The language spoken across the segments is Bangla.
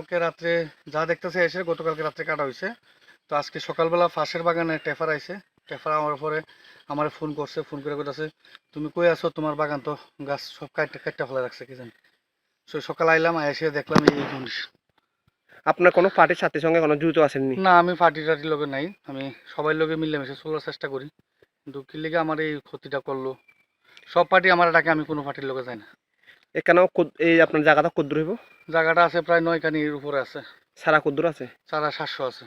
গতকালকে রাত্রে যা দেখতেছে এসে গতকালকে রাত্রে কাটা হয়েছে। তো আজকে সকালবেলা পাশের বাগানে টেফার আইছে। টেফার আমার পরে আমার ফোন করছে, ফোন করে কইতাছে তুমি কই আছো, তোমার বাগান তো গাছ সব কাটতে কাটতে ফেলা রাখছে কি জানি। সকালে আইলাম, এসে দেখলাম এই কন্ডিশন। আপনার কোনো পার্টির সাথে সঙ্গে কোনো যুক্ত আছেননি? না, আমি পার্টি টাটির লোকে নাই, আমি সবাই লোকে মিলেমিশে চলার চেষ্টা করি। কিন্তু কি লিগে আমার এই ক্ষতিটা করলো? সব পার্টি আমার ডাকে, আমি কোনো পার্টির লোকে যাই না। এখানেও এই আপনার জায়গাটা কদ্দুর হইব? জায়গাটা আছে প্রায় 9 কানির উপরে আছে। সারা কদ্দুর আছে? সারা 700 আছে।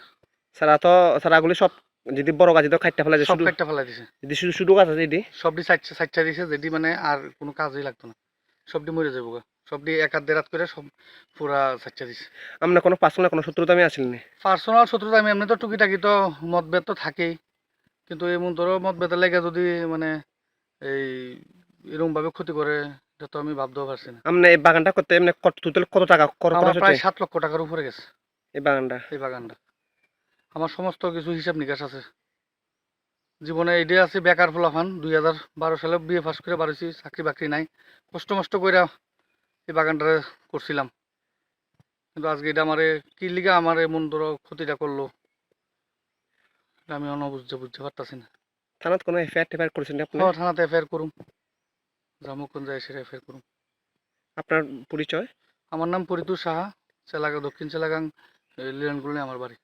সারাগুলি সব যদি বড় গাছ তো খাইতে ফেলা যায়, সব শুধু কাটটা ফেলাই দিছে। যদি শুধু শুধু গাছ আছে এটি সবটি সাইডটা দিছে, যেটি মানে আর কোনো কাজই লাগতো না, সবটি মরে যাবো গা। সবটি এক হাত দেড় হাত করে সব পুরা সাইডটা দিছে। আপনার কোনো পার্সোনাল কোনো শত্রুতা আমি আসেননি? পার্সোনাল শত্রুতা আমি এমনি তো টুকিটাকি তো মতভেদ তো থাকেই, কিন্তু এমন ধরো মতভেদের লেগে যদি মানে এই এরকম ভাবে ক্ষতি করে, এটা তো আমি ভাবতেও পারছি না। আপনি এই বাগানটা করতে এমনি টোটাল কত টাকা খরচ আমার হচ্ছে প্রায় 7 লক্ষ টাকার উপরে গেছে এই বাগানটা? এই বাগানটা। আমার সমস্ত কিছু হিসাব নিকাশ আছে। জীবনে এইটাই আছে, বেকার পোলাপান। 2012 সালে বিএ পাস করে বাড়িছি, চাকরি বাকরি নাই, কষ্ট মষ্ট করে এই বাগানটা করছিলাম। কিন্তু আজকে এটা আমারে কি লিগা আমার এমন ধরো ক্ষতিটা করলো, এটা আমি বুঝতে পারতাছি না। থানাত কোনো এফআইআর টেফআইআর করেছেন আপনি? থানাতে এফআইআর করুম, জামুকুন যায় সেটা এফআইআর করুম। আপনার পরিচয়? আমার নাম পরিতু সাহা, দক্ষিণ চেলাগাং লিলনগুলি আমার বাড়ি।